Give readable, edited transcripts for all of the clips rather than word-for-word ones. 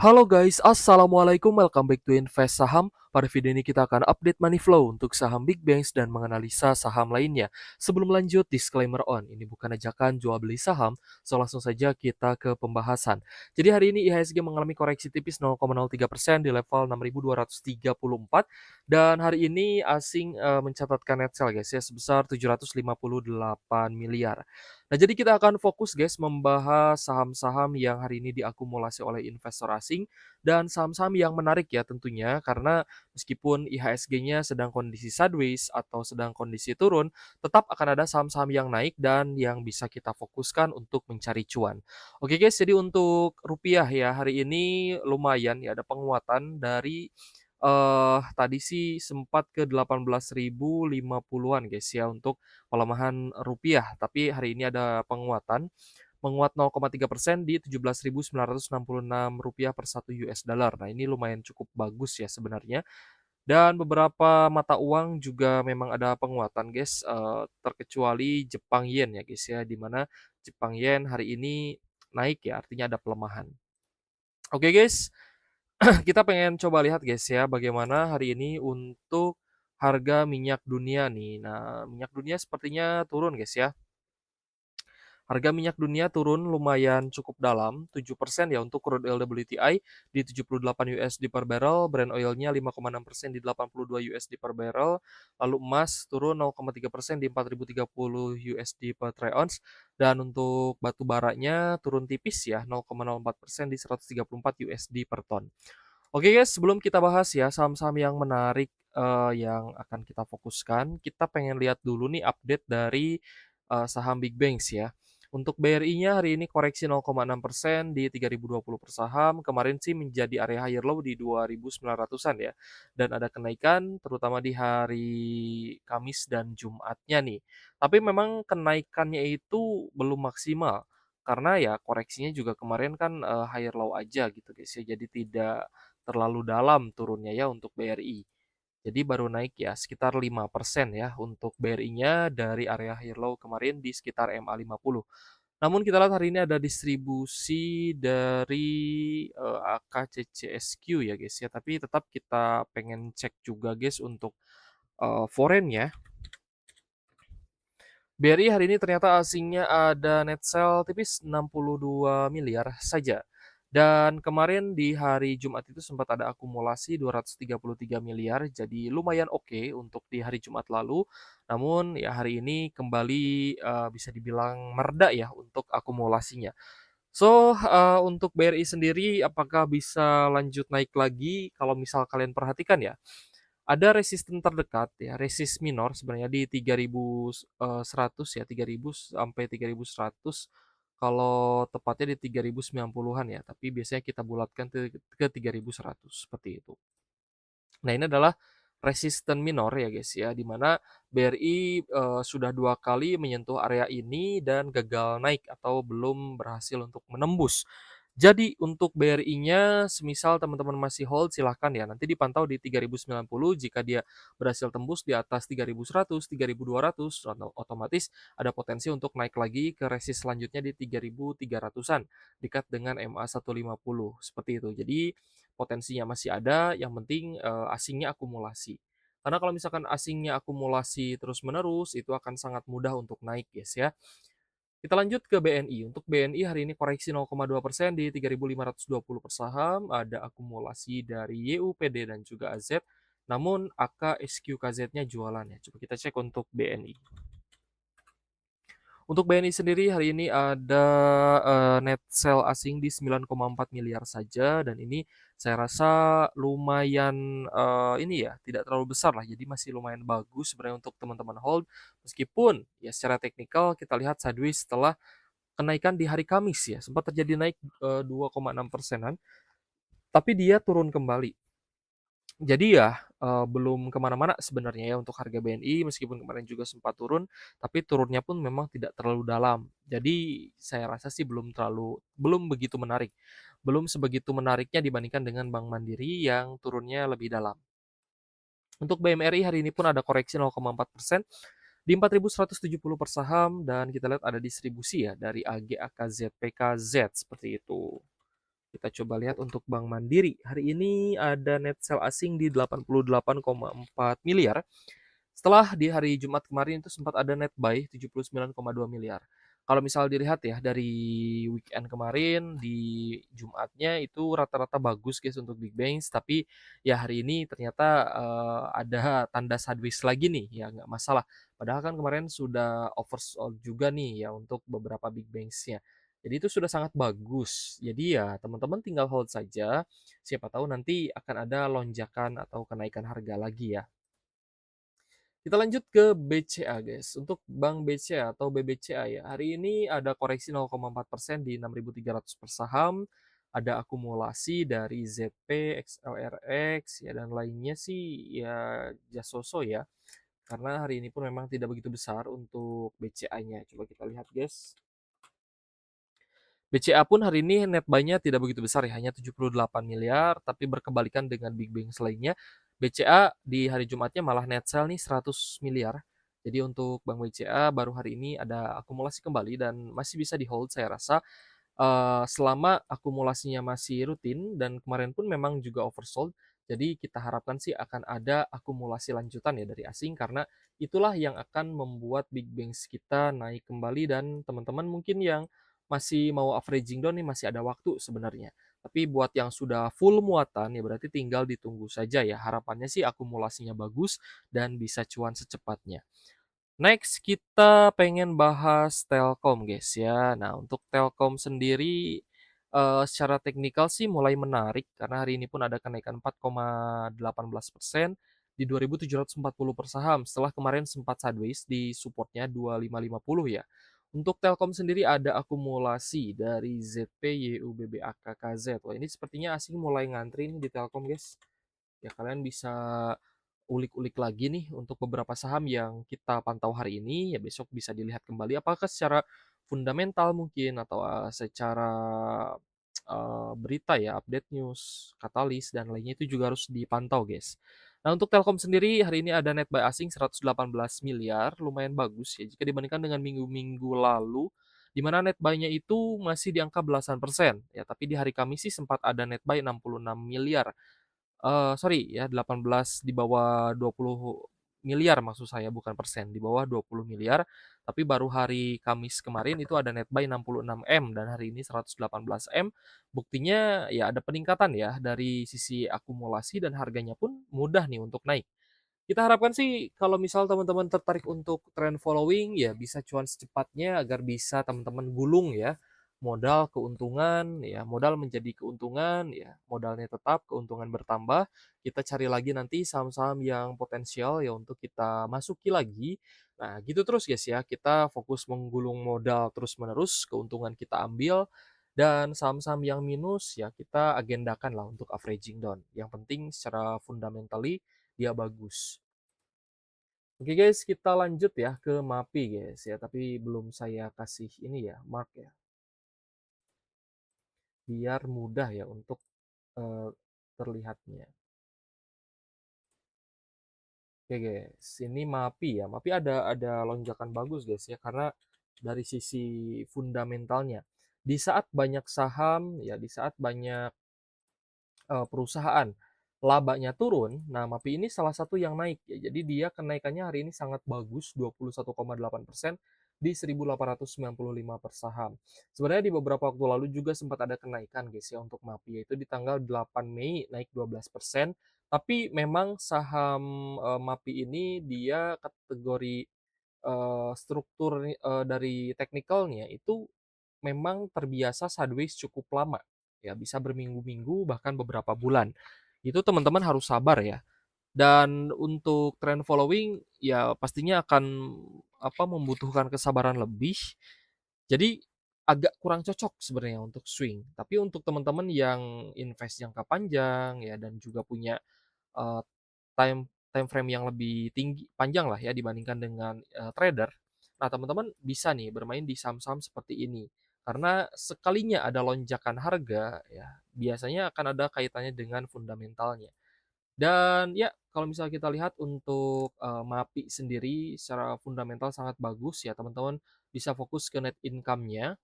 Halo guys, assalamualaikum. Welcome back to Invest Saham. Pada video ini kita akan update money flow untuk saham big banks dan menganalisa saham lainnya. Sebelum lanjut, disclaimer on. Ini bukan ajakan jual beli saham, so langsung saja kita ke pembahasan. Jadi hari ini IHSG mengalami koreksi tipis 0,03% di level 6.234 dan hari ini asing mencatatkan net sell guys ya sebesar 758 miliar. Nah, jadi kita akan fokus guys membahas saham-saham yang hari ini diakumulasi oleh investor asing dan saham-saham yang menarik ya tentunya karena meskipun IHSG-nya sedang kondisi sideways atau sedang kondisi turun, tetap akan ada saham-saham yang naik dan yang bisa kita fokuskan untuk mencari cuan. Oke guys, jadi untuk rupiah ya hari ini lumayan ya ada penguatan dari tadi sih sempat ke 18.050-an guys ya untuk pelemahan rupiah, tapi hari ini ada penguatan, menguat 0,3% di Rp17.966 per satu US dollar. Nah, ini lumayan cukup bagus ya sebenarnya. Dan beberapa mata uang juga memang ada penguatan guys, terkecuali Jepang Yen ya guys ya, di mana Jepang Yen hari ini naik ya, artinya ada pelemahan. Oke guys, kita pengen coba lihat guys ya, bagaimana hari ini untuk harga minyak dunia nih. Nah, minyak dunia sepertinya turun guys ya. Harga minyak dunia turun lumayan cukup dalam, 7% ya untuk crude oil WTI di 78 USD per barrel, Brent oilnya 5,6% di 82 USD per barrel, lalu emas turun 0,3% di 4030 USD per troy ounce, dan untuk batu baranya turun tipis ya 0,04% di 134 USD per ton. Oke guys, sebelum kita bahas ya saham-saham yang menarik yang akan kita fokuskan, kita pengen lihat dulu nih update dari saham big banks ya. Untuk BRI-nya hari ini koreksi 0,6% di 3.020 per saham. Kemarin sih menjadi area higher low di 2.900-an ya. Dan ada kenaikan terutama di hari Kamis dan Jumatnya nih. Tapi memang kenaikannya itu belum maksimal. Karena ya koreksinya juga kemarin kan higher low aja gitu guys ya. Jadi tidak terlalu dalam turunnya ya untuk BRI. Jadi baru naik ya sekitar 5% ya untuk BRI-nya dari area high low kemarin di sekitar MA50. Namun kita lihat hari ini ada distribusi dari AKCCSQ ya guys ya, tapi tetap kita pengen cek juga guys untuk foreign ya. BRI hari ini ternyata asingnya ada net sell tipis 62 miliar saja. Dan kemarin di hari Jumat itu sempat ada akumulasi 233 miliar, jadi lumayan oke untuk di hari Jumat lalu. Namun ya hari ini kembali bisa dibilang mereda ya untuk akumulasinya. So, untuk BRI sendiri apakah bisa lanjut naik lagi? Kalau misal kalian perhatikan ya, ada resisten terdekat ya, resist minor sebenarnya di 3.100 ya, 3.000 sampai 3.100, kalau tepatnya di 3.090-an ya, tapi biasanya kita bulatkan ke 3.100 seperti itu. Nah, ini adalah resisten minor ya guys ya, di mana BRI sudah 2 kali menyentuh area ini dan gagal naik atau belum berhasil untuk menembus. Jadi untuk BRI-nya semisal teman-teman masih hold silahkan ya, nanti dipantau di 3.090, jika dia berhasil tembus di atas 3.100, 3.200, otomatis ada potensi untuk naik lagi ke resist selanjutnya di 3.300-an, dekat dengan MA150, seperti itu. Jadi potensinya masih ada, yang penting asingnya akumulasi. Karena kalau misalkan asingnya akumulasi terus-menerus, itu akan sangat mudah untuk naik guys ya. Kita lanjut ke BNI. Untuk BNI hari ini koreksi 0,2% di 3.520 per saham, ada akumulasi dari YUPD dan juga AZ. Namun AK SQKZ-nya jualan ya. Coba kita cek untuk BNI. Untuk BNI sendiri hari ini ada net sell asing di 9,4 miliar saja, dan ini saya rasa lumayan ini ya, tidak terlalu besar lah. Jadi masih lumayan bagus sebenarnya untuk teman-teman hold. Meskipun ya secara teknikal kita lihat sideways setelah kenaikan di hari Kamis ya, sempat terjadi naik 2,6%-an, tapi dia turun kembali. Jadi ya belum kemana-mana sebenarnya ya untuk harga BNI, meskipun kemarin juga sempat turun, tapi turunnya pun memang tidak terlalu dalam. Jadi saya rasa sih belum begitu menarik. Belum sebegitu menariknya dibandingkan dengan Bank Mandiri yang turunnya lebih dalam. Untuk BMRI hari ini pun ada koreksi 0,4% di 4.170 per saham, dan kita lihat ada distribusi ya dari AG, AKZ, PKZ seperti itu. Kita coba lihat untuk Bank Mandiri. Hari ini ada net sell asing di 88,4 miliar. Setelah di hari Jumat kemarin itu sempat ada net buy 79,2 miliar. Kalau misal dilihat ya dari weekend kemarin di Jumatnya itu rata-rata bagus guys untuk big banks, tapi ya hari ini ternyata ada tanda sideways lagi nih, ya nggak masalah. Padahal kan kemarin sudah oversold juga nih ya untuk beberapa big banks-nya. Jadi itu sudah sangat bagus. Jadi ya teman-teman tinggal hold saja, siapa tahu nanti akan ada lonjakan atau kenaikan harga lagi ya. Kita lanjut ke BCA guys. Untuk Bank BCA atau BBCA ya, hari ini ada koreksi 0,4% di 6.300 per saham. Ada akumulasi dari ZP, XLRX, ya dan lainnya sih ya Jasoso ya. Karena hari ini pun memang tidak begitu besar untuk BCA-nya. Coba kita lihat guys. BCA pun hari ini net buy-nya tidak begitu besar ya, hanya 78 miliar, tapi berkebalikan dengan big bank lainnya. BCA di hari Jumatnya malah net sell nih 100 miliar. Jadi untuk Bank BCA baru hari ini ada akumulasi kembali dan masih bisa di hold saya rasa selama akumulasinya masih rutin dan kemarin pun memang juga oversold. Jadi kita harapkan sih akan ada akumulasi lanjutan ya dari asing karena itulah yang akan membuat big banks kita naik kembali dan teman-teman mungkin yang masih mau averaging down nih masih ada waktu sebenarnya. Tapi buat yang sudah full muatan ya berarti tinggal ditunggu saja ya. Harapannya sih akumulasinya bagus dan bisa cuan secepatnya. Next, kita pengen bahas Telkom, guys, ya. Nah, untuk Telkom sendiri, secara teknikal sih mulai menarik karena hari ini pun ada kenaikan 4,18% di 2.740 per saham setelah kemarin sempat sideways di supportnya 2550 ya. Untuk Telkom sendiri ada akumulasi dari ZP, YU, BBAK, KZ. Wah, ini sepertinya asing mulai ngantri nih di Telkom, guys. Ya kalian bisa ulik-ulik lagi nih untuk beberapa saham yang kita pantau hari ini, ya besok bisa dilihat kembali apakah secara fundamental mungkin atau secara berita ya, update news, katalis dan lainnya itu juga harus dipantau, guys. Nah, untuk Telkom sendiri hari ini ada net buy asing 118 miliar, lumayan bagus ya jika dibandingkan dengan minggu-minggu lalu di mana net buy-nya itu masih di angka belasan persen ya, tapi di hari Kamis sih sempat ada net buy 66 miliar. Sorry ya 18 di bawah 20 miliar maksud saya bukan persen, di bawah 20 miliar, tapi baru hari Kamis kemarin itu ada net buy 66 M dan hari ini 118 M. Buktinya ya ada peningkatan ya dari sisi akumulasi dan harganya pun mudah nih untuk naik. Kita harapkan sih kalau misal teman-teman tertarik untuk trend following ya bisa cuan secepatnya agar bisa teman-teman gulung ya. Modal keuntungan ya, modal menjadi keuntungan ya, modalnya tetap, keuntungan bertambah. Kita cari lagi nanti saham-saham yang potensial ya untuk kita masuki lagi. Nah, gitu terus guys ya. Kita fokus menggulung modal terus-menerus, keuntungan kita ambil dan saham-saham yang minus ya kita agendakan lah untuk averaging down. Yang penting secara fundamentally dia bagus. Oke guys, kita lanjut ya ke MAPI guys ya, tapi belum saya kasih ini ya, mark ya, biar mudah ya untuk eh, terlihatnya. Oke guys, ini MAPI ya, MAPI ada lonjakan bagus guys ya, karena dari sisi fundamentalnya. Di saat banyak saham ya, di saat banyak perusahaan labanya turun, nah MAPI ini salah satu yang naik ya. Jadi dia kenaikannya hari ini sangat bagus, 21,8% di 1.895 per saham. Sebenarnya di beberapa waktu lalu juga sempat ada kenaikan guys ya untuk MAPI, yaitu di tanggal 8 Mei naik 12%. Tapi memang saham MAPI ini dia kategori struktur dari teknikalnya itu memang terbiasa sideways cukup lama, ya bisa berminggu-minggu bahkan beberapa bulan. Itu teman-teman harus sabar ya. Dan untuk trend following ya pastinya akan membutuhkan kesabaran lebih. Jadi agak kurang cocok sebenarnya untuk swing. Tapi untuk teman-teman yang invest jangka panjang ya dan juga punya eee, time frame yang lebih tinggi panjang lah ya dibandingkan dengan, trader. Nah, teman-teman bisa nih bermain di saham-saham seperti ini. Karena sekalinya ada lonjakan harga ya, biasanya akan ada kaitannya dengan fundamentalnya. Dan ya, kalau misalnya kita lihat untuk, MAPI sendiri secara fundamental sangat bagus ya, teman-teman bisa fokus ke net income-nya.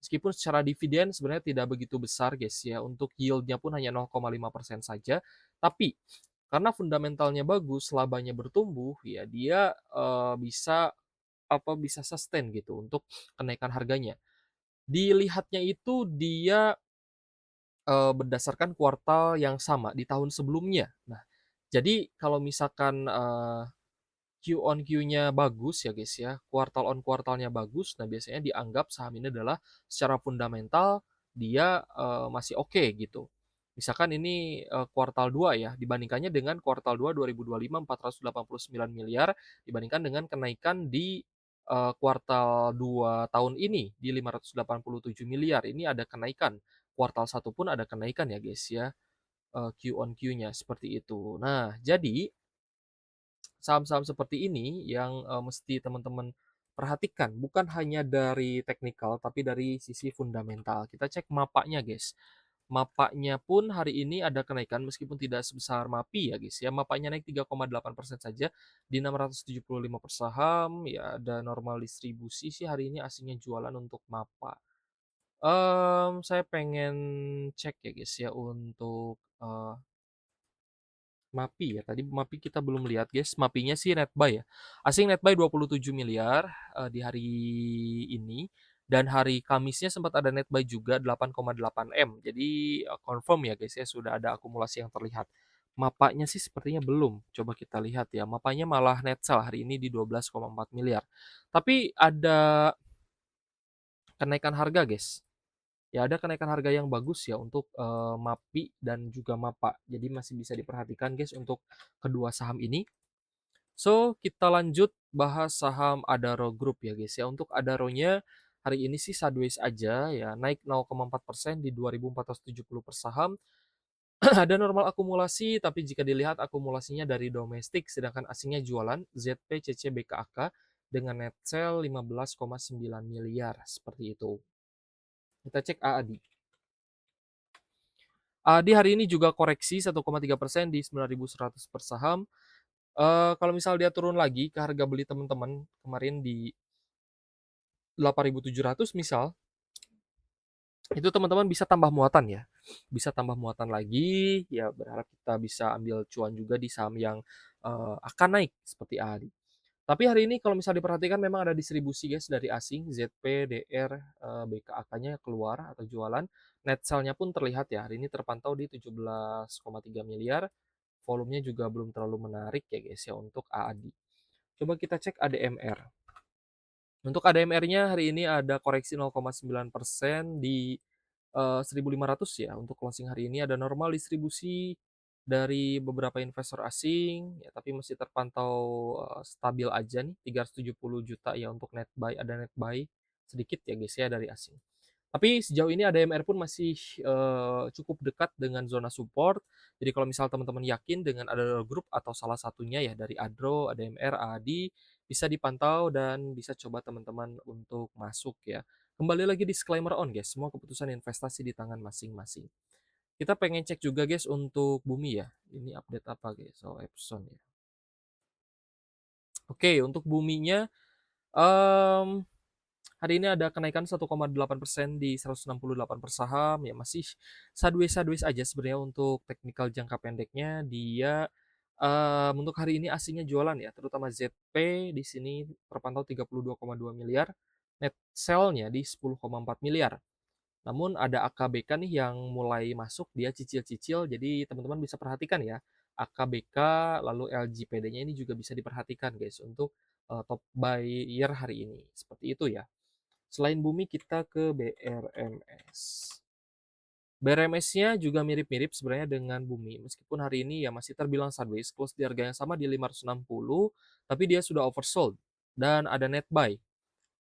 Meskipun secara dividen sebenarnya tidak begitu besar guys ya, untuk yield-nya pun hanya 0,5% saja, tapi karena fundamentalnya bagus, labanya bertumbuh, ya dia, bisa sustain gitu untuk kenaikan harganya. Dilihatnya itu dia, berdasarkan kuartal yang sama di tahun sebelumnya. Nah, jadi kalau misalkan, Q on Q-nya bagus ya guys ya, kuartal on kuartalnya bagus, nah biasanya dianggap saham ini adalah secara fundamental dia, masih oke gitu. Misalkan ini, kuartal 2 ya, dibandingkannya dengan kuartal 2 2025 489 miliar, dibandingkan dengan kenaikan di, kuartal 2 tahun ini di 587 miliar. Ini ada kenaikan, kuartal 1 pun ada kenaikan ya guys ya, Q on Q-nya seperti itu. Nah, jadi saham-saham seperti ini yang, mesti teman-teman perhatikan, bukan hanya dari teknikal, tapi dari sisi fundamental. Kita cek mapanya, guys. Mapanya pun hari ini ada kenaikan meskipun tidak sebesar MAPI ya, guys, ya. Mapanya naik 3,8% saja di 675 per saham, ya ada normal distribusi sih hari ini asingnya jualan untuk MAPA. Saya pengen cek ya, guys, ya untuk, MAPI ya, tadi MAPI kita belum lihat guys, MAPI-nya sih netbuy ya. Asing netbuy 27 miliar, di hari ini, dan hari Kamisnya sempat ada netbuy juga 8,8 M. Jadi, confirm ya guys ya, sudah ada akumulasi yang terlihat. MAPA-nya sih sepertinya belum, coba kita lihat ya, MAPA-nya malah net sell hari ini di 12,4 miliar. Tapi ada kenaikan harga guys, ya ada kenaikan harga yang bagus ya untuk, MAPI dan juga MAPA. Jadi masih bisa diperhatikan guys untuk kedua saham ini. So, kita lanjut bahas saham Adaro Group ya guys ya. Untuk Adaro-nya hari ini sih sideways aja ya, naik 0,4% di 2.470 per saham. Ada normal akumulasi, tapi jika dilihat akumulasinya dari domestik, sedangkan asingnya jualan, ZP, CC, BKAK dengan net sale 15,9 miliar, seperti itu. Kita cek AADI. AADI hari ini juga koreksi 1,3% di 9.100 per saham. Kalau misal dia turun lagi ke harga beli teman-teman kemarin di 8.700 misal, itu teman-teman bisa tambah muatan ya. Bisa tambah muatan lagi, ya berharap kita bisa ambil cuan juga di saham yang, akan naik seperti AADI. Tapi hari ini kalau misal diperhatikan memang ada distribusi guys dari asing, ZP, DR, BKAK-nya keluar atau jualan. Net sell-nya pun terlihat ya, hari ini terpantau di 17,3 miliar. Volumenya juga belum terlalu menarik ya guys ya untuk AADI. Coba kita cek ADMR. Untuk ADMR-nya hari ini ada koreksi 0,9% di 1.500 ya. Untuk closing hari ini ada normal distribusi dari beberapa investor asing ya, tapi masih terpantau stabil aja nih 370 juta ya untuk net buy, ada net buy sedikit ya guys ya dari asing. Tapi sejauh ini ADMR pun masih, cukup dekat dengan zona support. Jadi kalau misal teman-teman yakin dengan ada grup atau salah satunya ya dari Adro, ADMR, AADI, bisa dipantau dan bisa coba teman-teman untuk masuk ya. Kembali lagi disclaimer on guys, semua keputusan investasi di tangan masing-masing. Kita pengen cek juga guys untuk Bumi ya. Ini update apa guys? Oh, Epson ya. Oke, untuk Buminya, mmm hari ini ada kenaikan 1,8% di 168 per saham, ya masih sideways-sideways aja sebenarnya untuk teknikal jangka pendeknya. Dia, untuk hari ini asingnya jualan ya, terutama ZP di sini terpantau 32,2 miliar, net sell-nya di 10,4 miliar. Namun ada AKBK nih yang mulai masuk, dia cicil-cicil, jadi teman-teman bisa perhatikan ya, AKBK lalu LGPD-nya ini juga bisa diperhatikan guys untuk, top buyer hari ini, seperti itu ya. Selain Bumi kita ke BRMS. BRMS-nya juga mirip-mirip sebenarnya dengan Bumi, meskipun hari ini ya masih terbilang sideways, close di harga yang sama di 560, tapi dia sudah oversold dan ada net buy.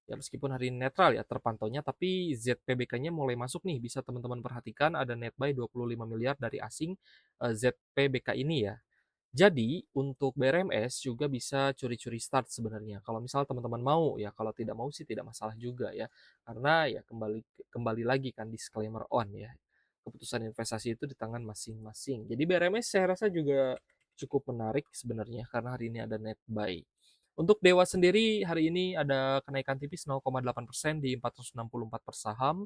Ya meskipun hari ini netral ya terpantaunya, tapi ZPBK-nya mulai masuk nih, bisa teman-teman perhatikan ada net buy 25 miliar dari asing, ZPBK ini ya. Jadi, untuk BRMS juga bisa curi-curi start sebenarnya. Kalau misal teman-teman mau ya, kalau tidak mau sih tidak masalah juga ya. Karena ya kembali lagi kan disclaimer on ya. Keputusan investasi itu di tangan masing-masing. Jadi BRMS saya rasa juga cukup menarik sebenarnya karena hari ini ada net buy. Untuk Dewa sendiri hari ini ada kenaikan tipis 0,8% di 464 per saham.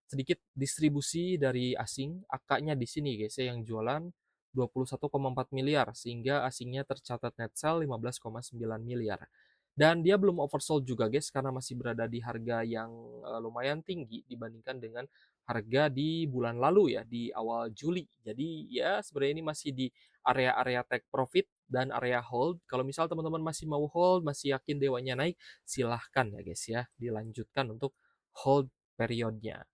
Sedikit distribusi dari asing, AK-nya di sini guys ya yang jualan 21,4 miliar sehingga asingnya tercatat net sell 15,9 miliar. Dan dia belum oversold juga guys karena masih berada di harga yang lumayan tinggi dibandingkan dengan harga di bulan lalu ya di awal Juli. Jadi ya sebenarnya ini masih di area-area take profit dan area hold. Kalau misal teman-teman masih mau hold, masih yakin Dewanya naik, silahkan ya guys ya, dilanjutkan untuk hold periodnya.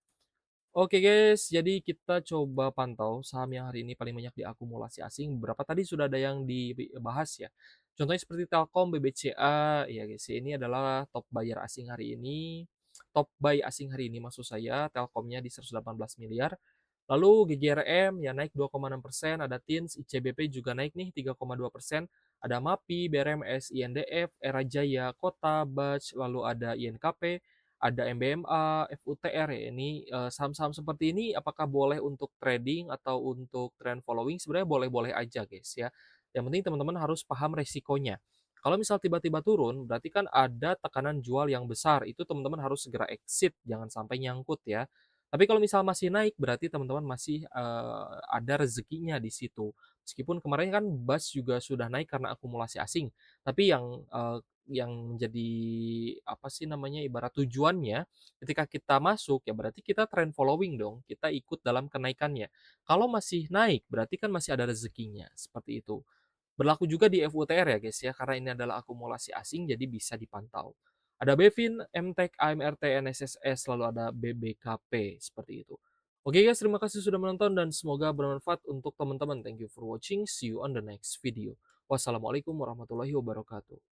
Oke guys, jadi kita coba pantau saham yang hari ini paling banyak diakumulasi asing. Beberapa tadi sudah ada yang dibahas ya. Contohnya seperti Telkom, BBCA, ya guys, ini adalah top buyer asing hari ini. Top buy asing hari ini maksud saya, Telkomnya di 118 miliar. Lalu GGRM ya naik 2,6%, ada TINS, ICBP juga naik nih 3,2%, ada MAPI, BRMS, INDF, Era Jaya, Kota, Batch, lalu ada INKP, ada MBMA, FUTR ya. Ini saham-saham seperti ini apakah boleh untuk trading atau untuk trend following? Sebenarnya boleh-boleh aja guys ya. Yang penting teman-teman harus paham resikonya. Kalau misal tiba-tiba turun, berarti kan ada tekanan jual yang besar. Itu teman-teman harus segera exit, jangan sampai nyangkut ya. Tapi kalau misal masih naik, berarti teman-teman masih ada rezekinya di situ. Meskipun kemarin kan BAS juga sudah naik karena akumulasi asing. Tapi yang menjadi apa sih namanya, ibarat tujuannya ketika kita masuk, ya berarti kita trend following dong, kita ikut dalam kenaikannya. Kalau masih naik, berarti kan masih ada rezekinya, seperti itu. Berlaku juga di FUTR ya guys ya, karena ini adalah akumulasi asing jadi bisa dipantau. Ada Bevin, MTEK, AMRT, NSSS, lalu ada BBKP, seperti itu. Oke guys, terima kasih sudah menonton dan semoga bermanfaat untuk teman-teman. Thank you for watching, see you on the next video. Wassalamualaikum warahmatullahi wabarakatuh.